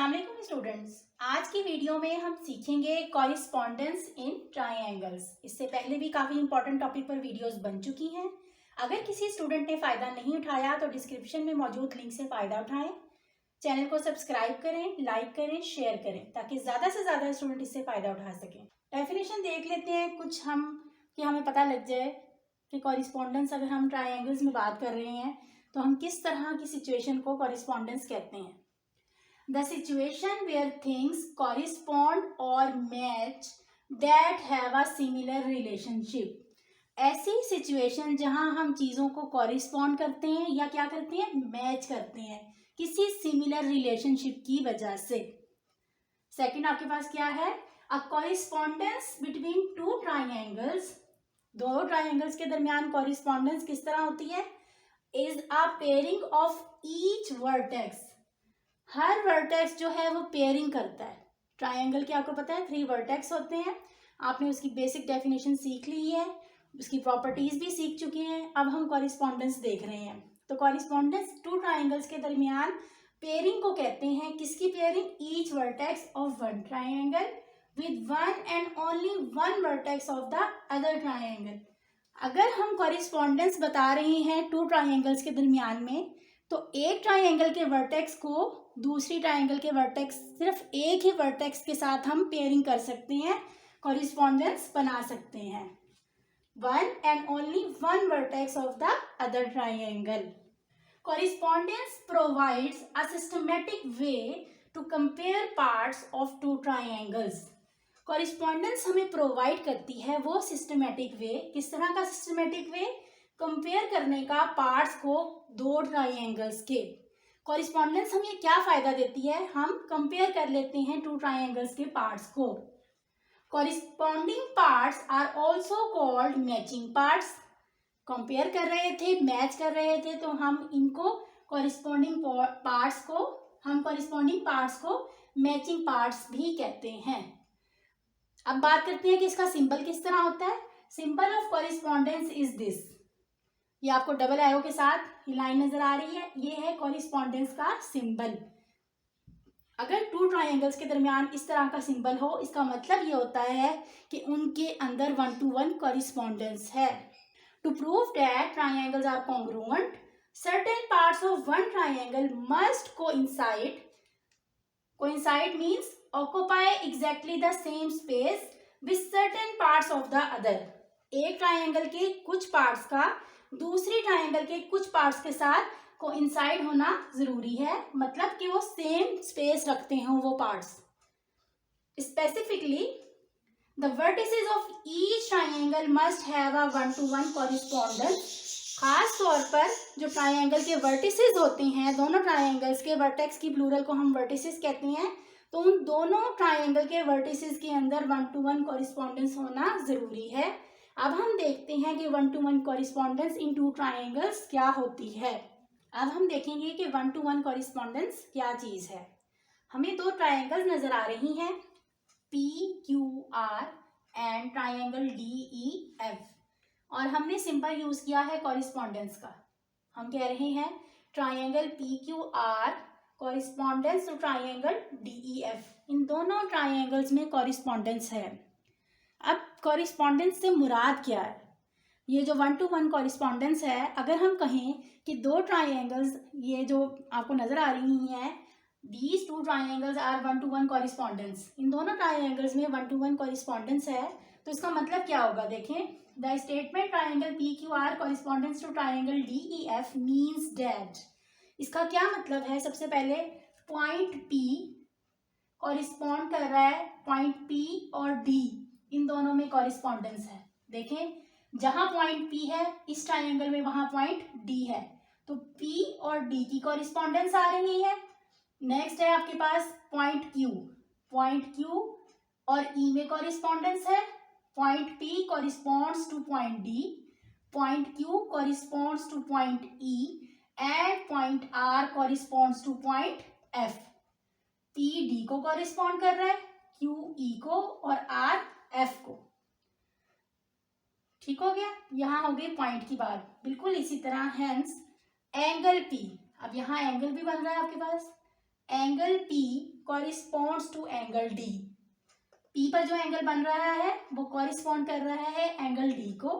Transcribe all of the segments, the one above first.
अस्सलाम वालेकुम स्टूडेंट्स। आज की वीडियो में हम सीखेंगे कॉरिस्पॉन्डेंस इन ट्रायंगल्स। इससे पहले भी काफ़ी इंपॉर्टेंट टॉपिक पर वीडियोस बन चुकी हैं। अगर किसी स्टूडेंट ने फ़ायदा नहीं उठाया तो डिस्क्रिप्शन में मौजूद लिंक से फ़ायदा उठाएं। चैनल को सब्सक्राइब करें, लाइक करें, शेयर करें ताकि ज़्यादा से ज़्यादा स्टूडेंट इससे फ़ायदा उठा सकें। डेफिनेशन देख लेते हैं कुछ हम कि हमें पता लग जाए कि कॉरिस्पॉन्डेंस अगर हम ट्रायंगल्स में बात कर रहे हैं तो हम किस तरह की सिचुएशन को कॉरिस्पॉन्डेंस कहते हैं। The situation where things correspond or match that have a similar relationship. ऐसी सिचुएशन जहां हम चीज़ों को कॉरिस्पॉन्ड करते हैं या क्या करते हैं, मैच करते हैं किसी सिमिलर रिलेशनशिप की वजह से। सेकंड आपके पास क्या है, अ कॉरिस्पॉन्डेंस बिटवीन टू ट्राइंगल्स। दो ट्राइंगल्स के दरमियान कॉरिस्पॉन्डेंस किस तरह होती है, is a pairing of each vertex. Her vertex जो है वो पेयरिंग करता है। ट्रायंगल के आपको पता है 3 वर्टेक्स होते हैं। आपने उसकी बेसिक डेफिनेशन सीख ली है, उसकी प्रॉपर्टीज भी सीख चुके हैं। अब हम कॉरिस्पॉन्डेंस देख रहे हैं। तो कॉरिस्पॉन्डेंस टू ट्रायंगल्स के दरमियान पेयरिंग को कहते हैं, किसकी pairing, each vertex of one triangle with one and only one vertex of the other triangle. अगर हम कॉरिस्पॉन्डेंस बता रहे हैं टू ट्रायंगल्स के दरमियान में तो एक ट्रायंगल के वर्टेक्स को दूसरी ट्रायंगल के वर्टेक्स, सिर्फ एक ही वर्टेक्स के साथ हम पेयरिंग कर सकते हैं, कॉरिस्पॉन्डेंस बना सकते हैं। One and only one vertex of the other triangle. Correspondence provides a systematic way to compare parts of two triangles. Correspondence हमें प्रोवाइड करती है वो सिस्टमैटिक वे। किस तरह का सिस्टमैटिक वे, कंपेयर करने का पार्ट्स को दो ट्रायंगल्स के। कॉरिस्पॉन्डेंस हमें क्या फायदा देती है, हम कंपेयर कर लेते हैं टू ट्रायंगल्स के पार्ट्स को। Corresponding parts are also called matching parts. Compare कर रहे थे, मैच कर रहे थे, तो हम इनको कॉरिस्पॉन्डिंग पार्ट्स को मैचिंग पार्ट्स भी कहते हैं। अब बात करते हैं कि इसका सिंबल किस तरह होता है। Symbol of correspondence is this. ये आपको डबल एरो के साथ लाइन नजर आ रही है, ये है कॉरिस्पॉन्डेंस का सिंबल। अगर टू ट्रायंगल्स के दरमियान इस तरह का सिंबल हो, इसका मतलब ये होता है कि उनके अंदर 1 to 1 कॉरिस्पॉन्डेंस है। To prove that triangles are congruent, certain parts of one triangle must coincide. Coincide means occupy exactly the same space with certain parts of the other. एक ट्रायंगल के कुछ पार्ट्स का दूसरी ट्रायंगल के कुछ parts के साथ कोइंसाइड होना जरूरी है, मतलब कि वो सेम स्पेस रखते हो वो parts. Specifically the vertices of each triangle must have a 1 to 1 correspondence. खास तौर पर जो ट्रायंगल के वर्टिसेस होते हैं, दोनों ट्रायंगल्स के वर्टेक्स की प्लूरल को हम वर्टिसेस कहते हैं, तो उन दोनों ट्रायंगल के वर्टिसेस के अंदर 1 to 1 कॉरिस्पॉन्डेंस होना जरूरी है। अब हम देखते हैं कि 1 to 1 correspondence in two triangles क्या होती है। अब हम देखेंगे कि 1 to 1 कॉरिस्पॉन्डेंस क्या चीज़ है। हमें दो ट्रायंगल्स नजर आ रही हैं, PQR एंड ट्रायंगल DEF, और हमने सिंबल यूज किया है कॉरिस्पॉन्डेंस का। हम कह रहे हैं triangle PQR correspondence to triangle DEF। इन दोनों ट्रायंगल्स में कॉरिस्पॉन्डेंस है। अब कॉरिस्पॉन्डेंस से मुराद क्या है, ये जो 1 to 1 कॉरिस्पॉन्डेंस है, अगर हम कहें कि दो ट्रायंगल्स, ये जो आपको नजर आ रही हैं, these two triangles are 1 to 1 correspondence, इन दोनों ट्रायंगल्स में 1 to 1 कॉरिस्पॉन्डेंस है, तो इसका मतलब क्या होगा, देखें। The statement triangle PQR correspondence to triangle DEF means that. इसका क्या मतलब है, सबसे पहले पॉइंट P कॉरिस्पॉन्ड कर रहा है, पॉइंट P और D इन दोनों में कॉरिस्पॉन्डेंस है। देखें, जहां पॉइंट P है इस ट्रायंगल में वहां पॉइंट D है, तो P और D की कॉरिस्पॉन्डेंस आ रही है। नेक्स्ट है आपके पास पॉइंट Q। पॉइंट Q और E में कॉरिस्पॉन्डेंस है। Point P corresponds to point D, point Q corresponds to point E and point R corresponds to point F। P D को कॉरिस्पॉन्ड कर रहा है, Q E को और R F को। ठीक हो गया, यहाँ हो गई पॉइंट की बात। बिल्कुल इसी तरह हैंस एंगल P, अब यहाँ एंगल भी बन रहा है आपके पास, angle P corresponds to angle D। P पर जो एंगल बन रहा है वो कॉरिस्पॉन्ड कर रहा है एंगल D को,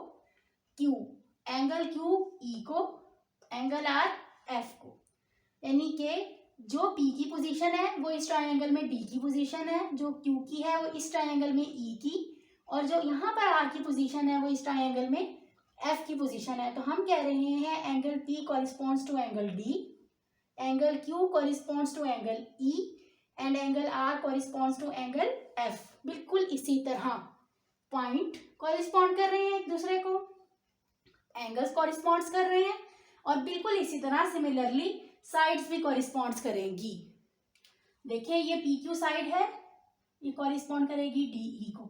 Q एंगल Q E को, एंगल R F को। यानी कि जो P की पोजीशन है वो इस ट्रायंगल में D की पोजीशन है, जो Q की है वो इस ट्रायंगल में E की, और जो यहाँ पर R की पोजीशन है वो इस ट्रायंगल में F की पोजीशन है। तो हम कह रहे हैं angle P corresponds to angle D, angle Q corresponds to angle E and angle R corresponds to angle F। बिल्कुल इसी तरह पॉइंट कॉरिस्पॉन्ड कर रहे हैं एक दूसरे को, एंगल्स कॉरिस्पॉन्ड्स कर रहे हैं, और बिल्कुल इसी तरह सिमिलरली साइड्स भी कॉरिस्पॉन्ड्स करेंगी। देखिए ये PQ साइड है, ये कॉरिस्पॉन्ड करेगी DE को,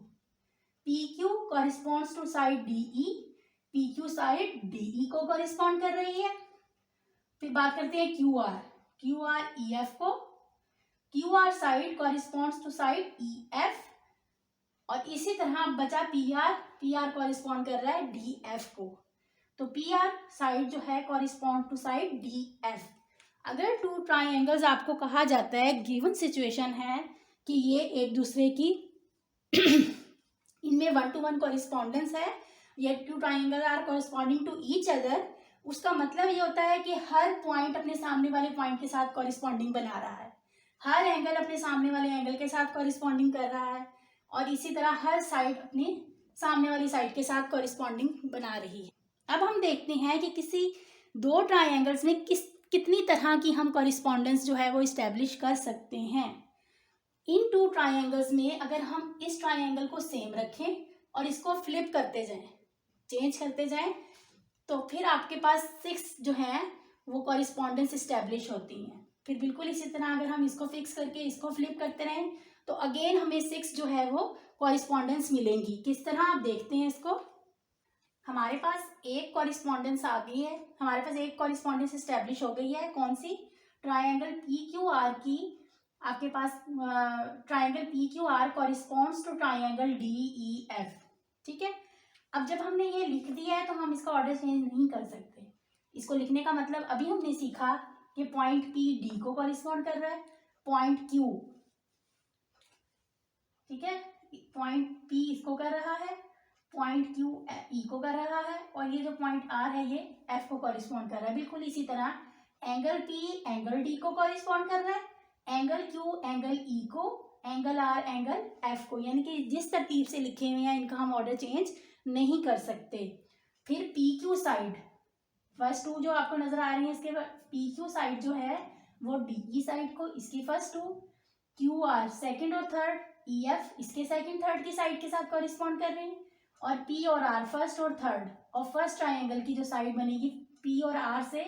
PQ corresponds to side DE, PQ side DE को कॉरिस्पॉन्ड कर रही है। फिर बात करते हैं QR, QR EF को, QR side corresponds to side EF, और इसी तरह बचा PR, PR कॉरिस्पॉन्ड कर रहा है DF को। तो PR साइड जो है कॉरिस्पॉन्ड टू साइड DF। अगर टू ट्राइंगल्स आपको कहा जाता है, गिवन सिचुएशन है कि ये एक दूसरे की इनमें 1-to-1 कॉरिस्पॉन्डेंस है, ये two triangle are corresponding to each other, उसका मतलब ये होता है कि हर पॉइंट अपने सामने वाले पॉइंट के साथ कॉरिस्पॉन्डिंग बना रहा है, हर एंगल अपने सामने वाले एंगल के साथ कॉरिस्पॉन्डिंग कर रहा है, और इसी तरह हर साइड अपने सामने वाली साइड के साथ कॉरिस्पॉन्डिंग बना रही है। अब हम देखते हैं कि किसी दो ट्राइंगल्स में कितनी तरह की हम कॉरिस्पॉन्डेंस जो है वो इस्टेब्लिश कर सकते हैं। इन टू ट्राइंगल्स में अगर हम इस ट्राइंगल को सेम रखें और इसको फ्लिप करते जाएं, चेंज करते जाएं, तो फिर आपके पास 6 जो है वो कॉरिस्पॉन्डेंस इस्टेब्लिश होती हैं। फिर बिल्कुल इसी तरह अगर हम इसको फिक्स करके इसको फ्लिप करते रहें तो अगेन हमें 6 जो है वो कॉरिस्पॉन्डेंस मिलेंगी। किस तरह आप देखते हैं इसको, हमारे पास एक कॉरिस्पॉन्डेंस आ गई है, हमारे पास एक कॉरिस्पॉन्डेंस इस्टेब्लिश हो गई है। कौन सी? ट्राइंगल PQR की। आपके पास triangle PQR corresponds to triangle DEF। ठीक है, अब जब हमने ये लिख दिया है तो हम इसका ऑर्डर चेंज नहीं कर सकते। इसको लिखने का मतलब अभी हमने सीखा कि पॉइंट P D को कॉरिस्पॉन्ड कर रहा है, पॉइंट Q, ठीक है, पॉइंट P इसको कर रहा है, पॉइंट Q E को कर रहा है, और ये जो पॉइंट R है ये F को कॉरिस्पॉन्ड कर रहा है। बिल्कुल इसी तरह एंगल P एंगल D को कॉरिस्पॉन्ड कर रहा है, एंगल Q एंगल E को, एंगल R एंगल F को। यानी कि जिस तरतीब से लिखे हुए हैं इनका हम ऑर्डर चेंज नहीं कर सकते। फिर PQ साइड, फर्स्ट टू जो आपको नजर आ रही है, इसके PQ साइड जो है वो DE साइड को, इसकी फर्स्ट टू, QR सेकंड और थर्ड, EF इसके सेकंड थर्ड की साइड के साथ कॉरिस्पॉन्ड कर रहे हैं, और P और R फर्स्ट और थर्ड, और फर्स्ट ट्राइंगल की जो साइड बनेगी P और R से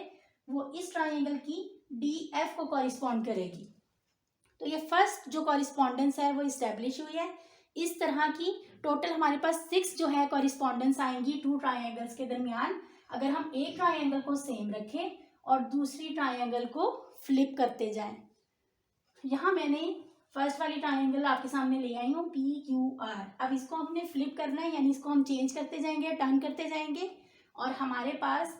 वो इस ट्राइंगल की DF को कॉरिस्पॉन्ड करेगी। तो ये फर्स्ट जो कॉरिस्पॉन्डेंस है वो इस्टेब्लिश हुई है। इस तरह की टोटल हमारे पास 6 जो है कॉरिस्पॉन्डेंस आएंगी टू ट्राइंगल्स के दरमियान, अगर हम एक ट्राइंगल को सेम रखें और दूसरी ट्राइंगल को फ्लिप करते जाएं। यहाँ मैंने फर्स्ट वाली ट्राइंगल आपके सामने ले आई हूँ PQR। अब इसको हमने फ्लिप करना है, यानी इसको हम चेंज करते जाएंगे, टर्न करते जाएंगे, और हमारे पास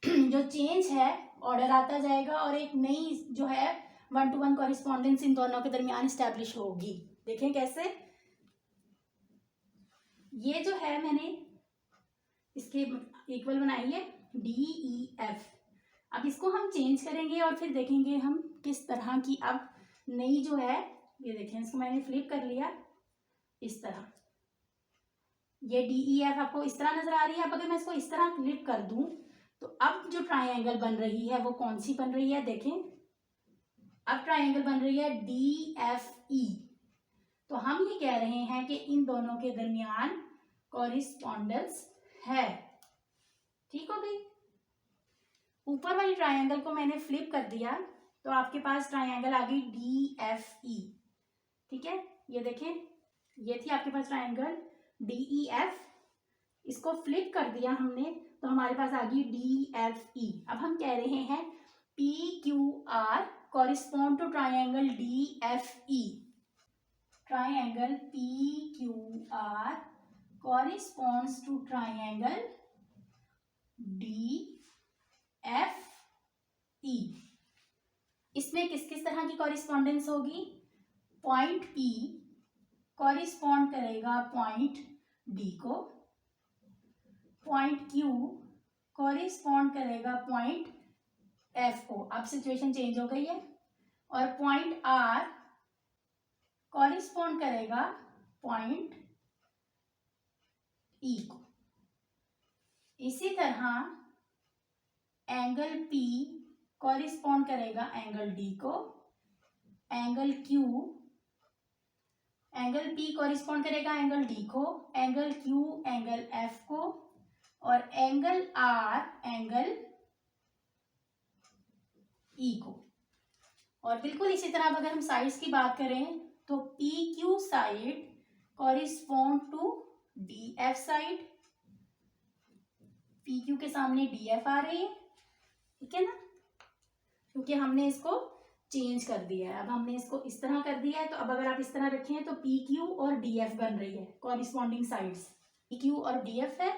जो चेंज है ऑर्डर आता जाएगा, और एक नई जो है 1-to-1 कॉरिस्पॉन्डेंस इन दोनों के दरमियान स्टैब्लिश होगी। देखें कैसे, ये जो है मैंने इसके इक्वल बनाई है DEF। अब इसको हम चेंज करेंगे और फिर देखेंगे हम किस तरह की अब नई जो है, ये देखें इसको मैंने फ्लिप कर लिया इस तरह, ये DEF आपको इस तरह नजर आ रही है। अब अगर मैं इसको इस तरह फ्लिप कर दूं तो अब जो ट्राइंगल बन रही है वो कौन सी बन रही है, देखें अब ट्राइंगल बन रही है DFE। तो हम ये कह रहे हैं कि इन दोनों के दरमियान कॉरिस्पॉन्डेंस है। ठीक हो गई। ऊपर वाली ट्राइंगल को मैंने फ्लिप कर दिया तो आपके पास ट्राइंगल आ गई DFE। ठीक है, ये देखें ये थी आपके पास ट्राइंगल DEF, इसको फ्लिप कर दिया हमने तो हमारे पास आ गई DFE। अब हम कह रहे हैं PQR correspond to triangle DFE। Triangle PQR corresponds to triangle DFE। इसमें किस किस तरह की कॉरिस्पॉन्डेंस होगी? पॉइंट P कॉरिस्पॉन्ड करेगा पॉइंट D को, पॉइंट Q कॉरिस्पॉन्ड करेगा पॉइंट F को। अब सिचुएशन चेंज हो गई है। और पॉइंट R कॉरिस्पॉन्ड करेगा पॉइंट E को। इसी तरह एंगल P कॉरिस्पॉन्ड करेगा एंगल D को, एंगल P कॉरिस्पॉन्ड करेगा एंगल D को, एंगल Q एंगल F को, और एंगल R एंगल E को। और बिल्कुल इसी तरह अगर हम साइड्स की बात करें तो PQ side correspond to DF side, PQ के सामने DF आ रही है, ठीक है ना, क्योंकि हमने इसको चेंज कर दिया है। अब हमने इसको इस तरह कर दिया है, तो अब अगर आप इस तरह रखें तो PQ और DF बन रही है कॉरिस्पॉन्डिंग साइड्स, PQ और DF है।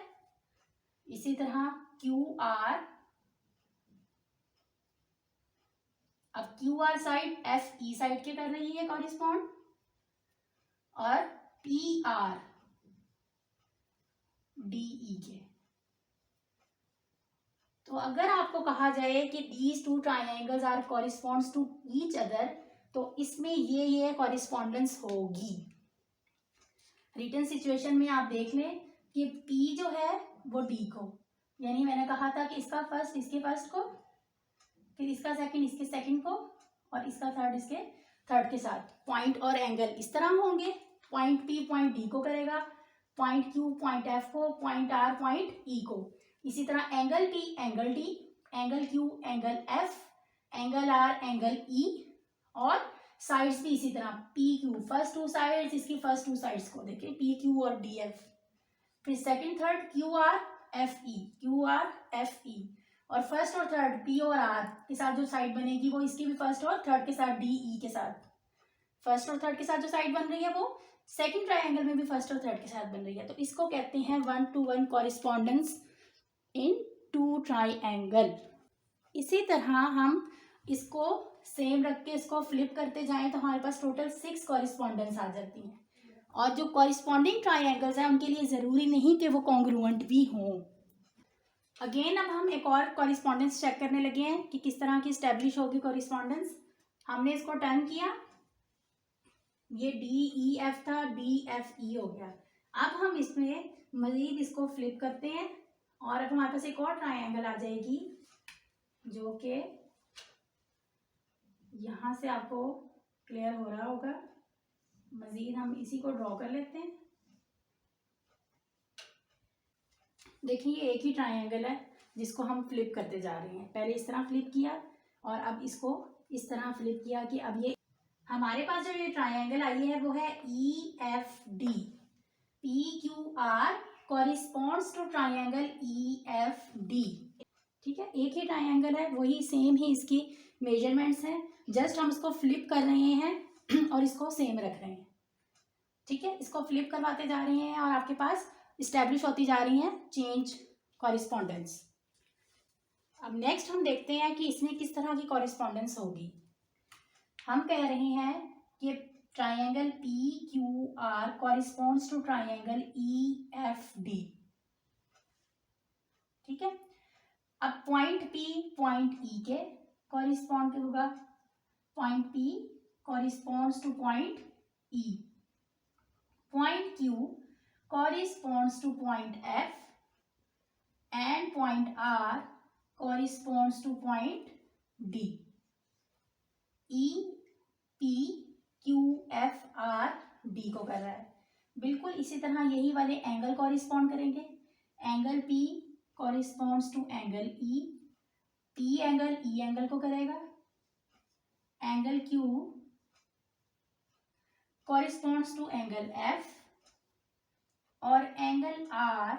इसी तरह QR, अब QR साइड FE साइड के कर रही है कॉरिस्पॉन्ड, और PR DE के। तो अगर आपको कहा जाए कि these two triangles are corresponds to each other, तो इसमें ये कॉरिस्पॉन्डेंस होगी। रिटन सिचुएशन में आप देख लें कि P जो है वो D को, यानी मैंने कहा था कि इसका फर्स्ट इसके फर्स्ट को, फिर इसका सेकंड इसके सेकंड को, और इसका थर्ड इसके थर्ड के साथ पॉइंट और एंगल इस तरह होंगे। पॉइंट P पॉइंट D को करेगा, पॉइंट Q पॉइंट F को, पॉइंट R पॉइंट E को। इसी तरह angle P angle D, angle Q angle F, angle R angle E, और साइड्स भी इसी तरह PQ फर्स्ट टू साइड्स, इसकी फर्स्ट टू साइड्स को देखिए PQ और DF, फिर second third QR FE, QR FE, और फर्स्ट और थर्ड P और R के साथ जो साइड बनेगी वो इसकी भी फर्स्ट और थर्ड के साथ DE के साथ, फर्स्ट और थर्ड के साथ जो साइड बन रही है वो सेकंड ट्रायंगल में भी फर्स्ट और थर्ड के साथ बन रही है। तो इसको कहते हैं 1-to-1 correspondence in to triangle. इसी तरह हम इसको सेम रख के इसको फ्लिप करते जाएं तो हमारे पास टोटल 6 कॉरिस्पॉन्डेंस आ जाती हैं। और जो कॉरिस्पॉन्डिंग ट्रायंगल्स हैं उनके लिए ज़रूरी नहीं कि वो कॉन्ग्रुएंट भी हों। अगेन अब हम एक और कॉरिस्पॉन्डेंस चेक करने लगे हैं कि किस तरह की स्टैब्लिश होगी कॉरिस्पॉन्डेंस। हमने इसको टर्न किया, ये DEF था, DFE हो गया। अब हम इसमें मजीद इसको फ्लिप करते हैं और अब हमारे पास एक और ट्रायंगल आ जाएगी जो कि यहाँ से आपको क्लियर हो रहा होगा। मजीद हम इसी को ड्रॉ कर लेते हैं। देखिए ये एक ही ट्रायंगल है जिसको हम फ्लिप करते जा रहे हैं। पहले इस तरह फ्लिप किया और अब इसको इस तरह फ्लिप किया कि अब ये हमारे पास जो ये ट्रायंगल आई है वो है EFD। PQR corresponds to triangle EFD। ठीक है, एक ही ट्रायंगल है, वही सेम ही इसकी मेजरमेंट्स हैं, जस्ट हम इसको फ्लिप कर रहे हैं और इसको सेम रख रहे हैं। ठीक है, इसको फ्लिप करवाते जा रहे हैं और आपके पास इस्टेब्लिश होती जा रही हैं चेंज कॉरिस्पॉन्डेंस। अब नेक्स्ट हम देखते हैं कि इसमें किस तरह की कॉरिस्पॉन्डेंस होगी। हम कह रहे हैं कि triangle PQR corresponds to triangle EFD। ठीक है, अब पॉइंट P पॉइंट E के कॉरिस्पॉन्ड होगा, point P corresponds to point E, point Q corresponds to point F and point R corresponds to point D. E, P, Q, F, R, D को कर रहा है। बिल्कुल इसी तरह यही वाले एंगल कॉरिस्पॉन्ड करेंगे। Angle P corresponds to angle E, P angle E angle को करेगा। Angle Q corresponds to angle F और angle R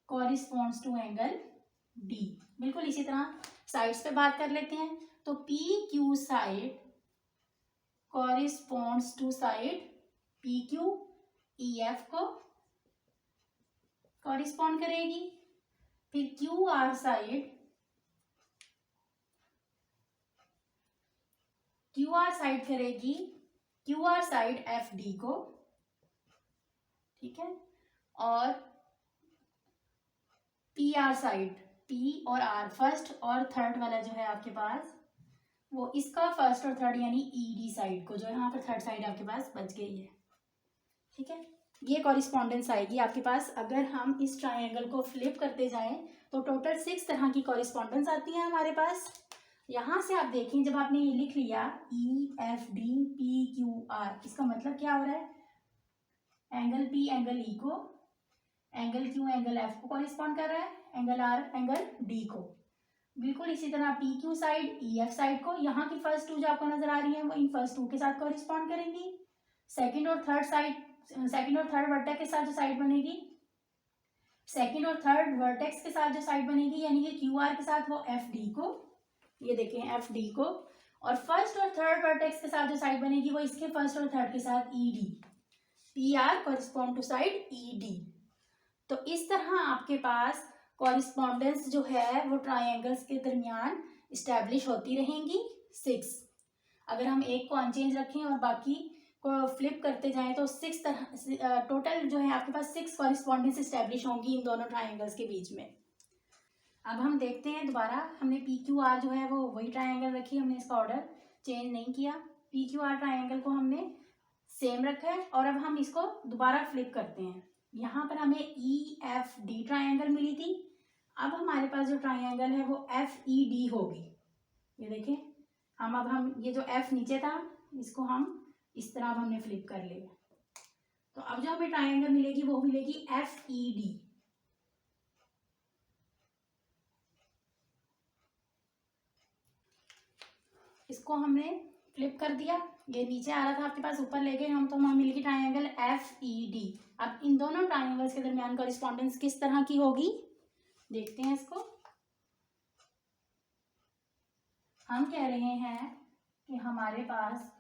corresponds to angle D। बिल्कुल इसी तरह साइड्स पे बात कर लेते हैं। तो PQ side corresponds to side PQ EF को कॉरिस्पॉन्ड करेगी, फिर QR side Q R side करेगी Q R side F D को, ठीक है, और पी आर साइड, पी और आर फर्स्ट और थर्ड वाला जो है आपके पास वो इसका फर्स्ट और थर्ड यानी ई डी साइड को, जो है यहाँ पर थर्ड साइड आपके पास बच गई है, ठीक है। ये कॉरिस्पॉन्डेंस आएगी आपके पास। अगर हम इस ट्राइंगल को फ्लिप करते जाएं तो टोटल 6 तरह की कॉरिस्पॉन्डेंस आती है हमारे पास। यहाँ से आप देखें, जब आपने ये लिख लिया E F D P Q are, इसका मतलब क्या हो रहा है, एंगल पी एंगल ई को, एंगल क्यू एंगल एफ को कॉरिस्पॉन्ड कर रहा है, एंगल आर एंगल डी को। बिल्कुल इसी तरह P Q side E F side को, यहाँ की फर्स्ट टू जो आपको नजर आ रही है वो इन फर्स्ट टू के साथ कॉरिस्पॉन्ड करेंगी। सेकंड और थर्ड साइड, सेकंड और थर्ड वर्टेक्स के साथ जो साइड बनेगी, सेकंड और थर्ड वर्टेक्स के साथ जो साइड बनेगी यानी कि क्यू आर के साथ वो एफ डी को, ये देखें एफ डी को, और फर्स्ट और थर्ड वर्टेक्स के साथ जो साइड बनेगी वो इसके फर्स्ट और थर्ड के साथ E D, P R correspond to side E D. तो इस तरह आपके पास कॉरिस्पॉन्डेंस जो है वो ट्राइंगल्स के दरमियान इस्टेब्लिश होती रहेंगी 6। अगर हम एक को अनचेंज रखें और बाकी को फ्लिप करते जाएं तो 6 तरह टोटल जो है आपके पास 6 कॉरिस्पॉन्डेंस इस्टेब्लिश होंगी इन दोनों ट्राइंगल्स के बीच में। अब हम देखते हैं दोबारा, हमने पी क्यू आर जो है वो वही ट्राइंगल रखी, हमने इसका ऑर्डर चेंज नहीं किया। पी क्यू आर ट्राइंगल को हमने सेम रखा है और अब हम इसको दोबारा फ्लिप करते हैं। यहाँ पर हमें ई एफ डी ट्राइंगल मिली थी, अब हमारे पास जो ट्राइंगल है वो एफ ई डी होगी। ये देखें, हम ये जो एफ नीचे था इसको हम इस तरह अब हमने फ्लिप कर लिया, तो अब जो हमें ट्राइंगल मिलेगी वो मिलेगी एफ ई डी। इसको हमने फ्लिप कर दिया, ये नीचे आ रहा था आपके पास, ऊपर ले गए हम तो हमें मिलेगी ट्राइंगल एफ ई डी। अब इन दोनों ट्राइंगल्स के दरमियान कॉरिस्पॉन्डेंस किस तरह की होगी देखते हैं इसको। हम कह रहे हैं कि हमारे पास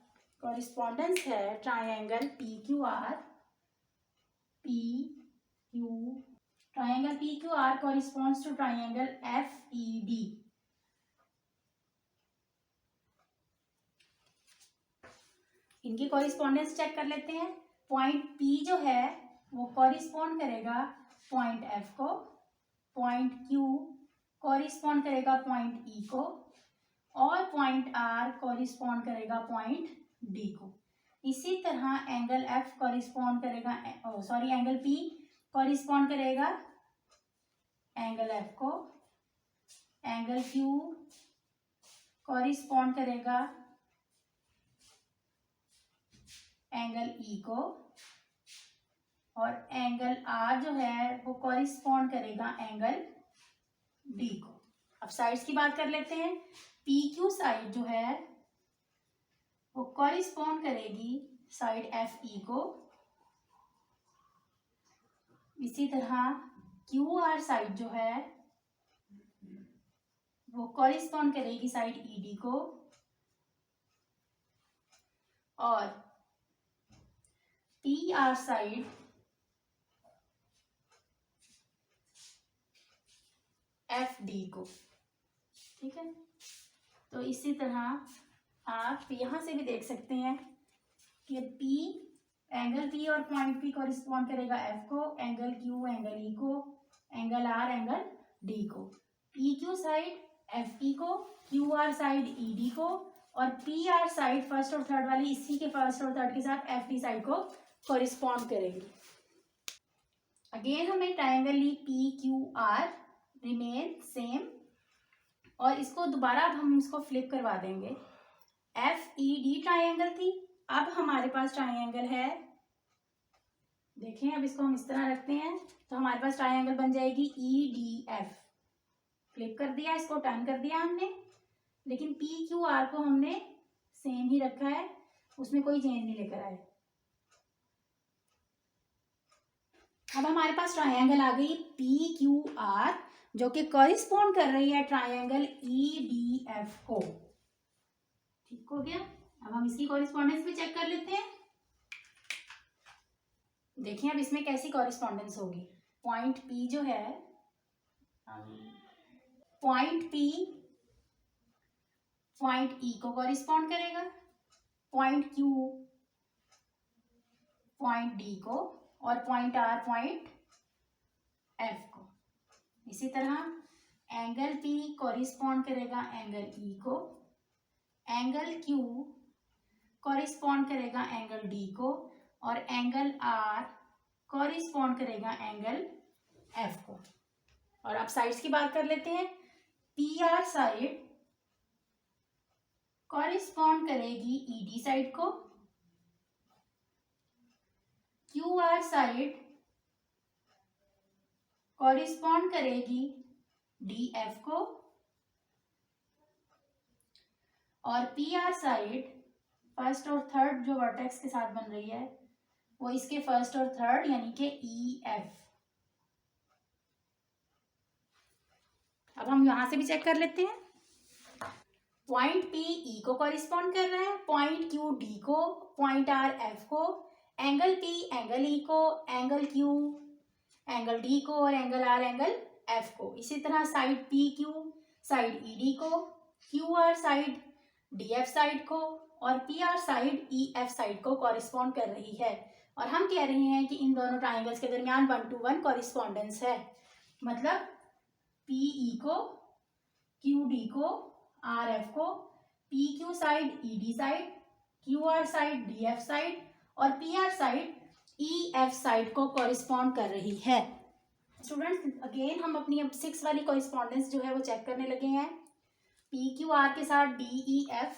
कॉरिस्पॉन्डेंस है triangle P Q R, P Q, triangle P Q R corresponds to triangle F E D. इनकी कॉरिस्पॉन्डेंस चेक कर लेते हैं। पॉइंट पी जो है वो कॉरिस्पॉन्ड करेगा पॉइंट एफ को, पॉइंट क्यू कॉरिस्पॉन्ड करेगा पॉइंट ई को, और पॉइंट आर कॉरिस्पॉन्ड करेगा पॉइंट डी को। इसी तरह एंगल एफ कॉरिस्पॉन्ड करेगा, एंगल पी कॉरिस्पॉन्ड करेगा एंगल एफ को, एंगल क्यू कॉरिस्पॉन्ड करेगा एंगल ई को, और एंगल आर जो है वो कॉरिस्पॉन्ड करेगा एंगल डी को। अब साइड्स की बात कर लेते हैं। पी क्यू साइड जो है वो कॉरिस्पॉन्ड करेगी साइड एफ ई को, इसी तरह क्यू आर साइड जो है वो कॉरिस्पॉन्ड करेगी साइड ई डी को, और P R side F D को, ठीक है। तो इसी तरह आप यहाँ से भी देख सकते हैं कि पी, एंगल पी और पॉइंट पी कॉरिस्पॉन्ड करेगा एफ को, एंगल क्यू एंगल ई को, एंगल आर एंगल डी को, P Q side F E को, Q R side E D को, और पी आर साइड फर्स्ट और थर्ड वाली इसी के फर्स्ट और थर्ड के साथ एफ डी साइड को कॉरिस्पॉन्ड करेंगे। अगेन हमने ट्राइंगल ली P Q R remain same, और इसको दोबारा अब हम इसको फ्लिप करवा देंगे। एफ ई डी ट्राइंगल थी, अब हमारे पास ट्राइंगल है, देखें अब इसको हम इस तरह रखते हैं तो हमारे पास ट्राइंगल बन जाएगी ई डी एफ। फ्लिप कर दिया, इसको टर्न कर दिया हमने, लेकिन पी क्यू आर को हमने सेम ही रखा है, उसमें कोई चेंज नहीं लेकर आए। अब हमारे पास ट्राइंगल आ गई पी क्यू आर जो कि कॉरिस्पॉन्ड कर रही है ट्राइंगल ई डी एफ को। ठीक हो गया। अब हम इसकी कॉरिस्पॉन्डेंस भी चेक कर लेते हैं। देखिए अब इसमें कैसी कॉरिस्पॉन्डेंस होगी। पॉइंट पी जो है, पॉइंट पी पॉइंट ई को कॉरिस्पॉन्ड करेगा, पॉइंट क्यू पॉइंट डी को और पॉइंट आर पॉइंट एफ को। इसी तरह एंगल पी कॉरिस्पॉन्ड करेगा एंगल ई को, एंगल क्यू कॉरिस्पॉन्ड करेगा एंगल डी को और एंगल आर कॉरिस्पॉन्ड करेगा एंगल एफ को। और अब साइड्स की बात कर लेते हैं। पी आर साइड कॉरिस्पॉन्ड करेगी ईडी साइड को, क्यू आर साइड कॉरिस्पॉन्ड करेगी डी एफ को और पी आर साइड फर्स्ट और थर्ड जो वर्टेक्स के साथ बन रही है वो इसके फर्स्ट और थर्ड यानी कि ई एफ। अब हम यहां से भी चेक कर लेते हैं। पॉइंट पी ई को कॉरिस्पॉन्ड कर रहा है, पॉइंट क्यू डी को, पॉइंट आर एफ को, एंगल पी एंगल ई को, एंगल क्यू एंगल डी को और एंगल आर एंगल एफ को। इसी तरह side P Q side E D को, Q R side D F side को और P R side E F side को कॉरिस्पॉन्ड कर रही है। और हम कह रहे हैं कि इन दोनों ट्राइंगल्स के दरमियान 1-to-1 कॉरिस्पॉन्डेंस है। मतलब पी ई को क्यू डी को आर एफ को, P Q side E D side, Q R side D F side और P R side E F side को कॉरिस्पॉन्ड कर रही है। स्टूडेंट्स अगेन हम अपनी अब 6 वाली कॉरिस्पॉन्डेंस जो है वो चेक करने लगे हैं। पी क्यू आर के साथ D E F,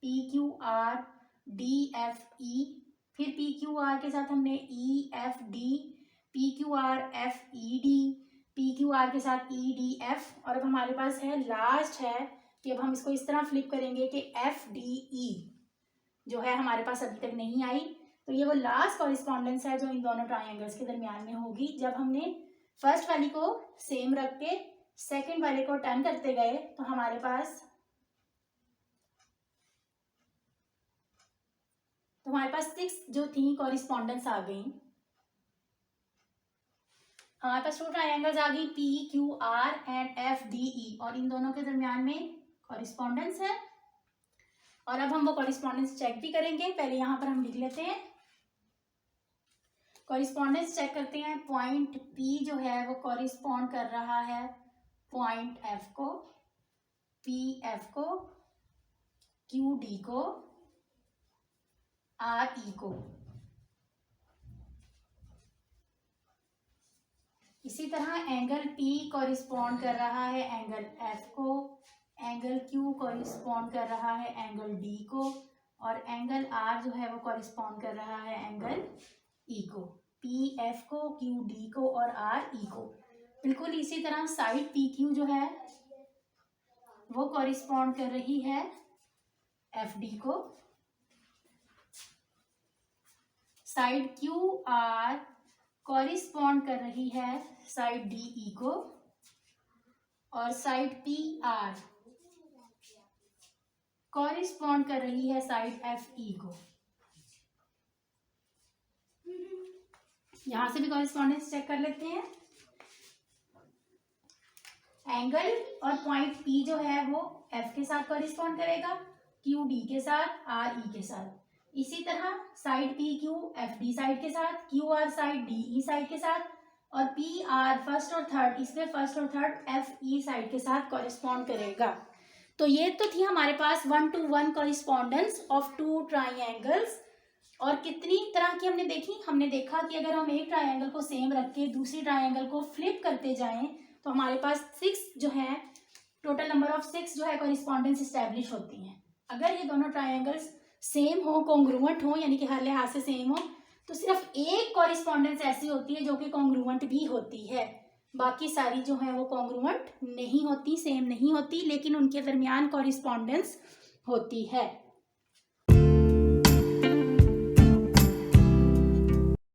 P Q R D F E, फिर पी क्यू आर के साथ हमने E F D, P Q R F E D, P Q are के साथ ई डी एफ और अब हमारे पास है लास्ट है कि अब हम इसको इस तरह फ्लिप करेंगे कि एफ डी ई जो है हमारे पास अभी तक नहीं आई। तो ये वो लास्ट कॉरिस्पॉन्डेंस है जो इन दोनों ट्राइंगल्स के दरमियान में होगी। जब हमने फर्स्ट वाली को सेम रख के सेकेंड वाले को टर्न करते गए तो हमारे पास हमारे पास 6 जो थी कॉरिस्पॉन्डेंस आ गई। हमारे पास 2 ट्राइंगल्स आ गई P Q are and F D E और इन दोनों के दरमियान में कॉरिस्पॉन्डेंस है। और अब हम वो कॉरिस्पॉन्डेंस चेक भी करेंगे। पहले यहाँ पर हम लिख लेते हैं कॉरिस्पॉन्डेंस चेक करते हैं। पॉइंट पी जो है वो कॉरिस्पॉन्ड कर रहा है पॉइंट एफ को, पी एफ को, क्यू डी को, आर ई को। इसी तरह एंगल पी कॉरिस्पॉन्ड कर रहा है एंगल एफ को, एंगल क्यू कॉरिस्पॉन्ड कर रहा है एंगल डी को और एंगल आर जो है वो कॉरिस्पॉन्ड कर रहा है एंगल ई को। पी एफ को, क्यू डी को और आर ई को। बिल्कुल इसी तरह साइड पी क्यू जो है वो कॉरिस्पॉन्ड कर रही है एफ डी को, साइड क्यू आर कॉरिस्पॉन्ड कर रही है साइड डी ई को और साइड पी आर कॉरिस्पॉन्ड कर रही है साइड एफ ई को। यहां से भी कॉरिस्पॉन्डेंस चेक कर लेते हैं। एंगल और पॉइंट पी जो है वो एफ के साथ कॉरिस्पॉन्ड करेगा, क्यू डी के साथ, आर ई के साथ। इसी तरह side P Q F D side के साथ, Q R side D E side के साथ और पी आर फर्स्ट और थर्ड इसमें फर्स्ट और थर्ड एफ ई साइड के साथ कॉरिस्पॉन्ड करेगा। तो ये तो थी हमारे पास 1-to-1 कॉरिस्पॉन्डेंस ऑफ 2 ट्राइंगल्स। और कितनी तरह की हमने देखी, हमने देखा कि अगर हम एक ट्राइंगल को सेम रख के दूसरी ट्राइंगल को फ्लिप करते जाएं तो हमारे पास 6 जो है टोटल नंबर ऑफ 6 जो है कॉरिस्पॉन्डेंस इस्टेब्लिश होती हैं। अगर ये दोनों ट्राइंगल्स सेम हो, कॉन्ग्रुएंट हो यानी कि हर लिहाज से सेम हो, तो सिर्फ एक कॉरिस्पॉन्डेंस ऐसी होती है जो कि कॉन्ग्रुएंट भी होती है। बाकी सारी जो है वो कॉन्ग्रुएंट नहीं होती, सेम नहीं होती, लेकिन उनके दरमियान कॉरिस्पॉन्डेंस होती है।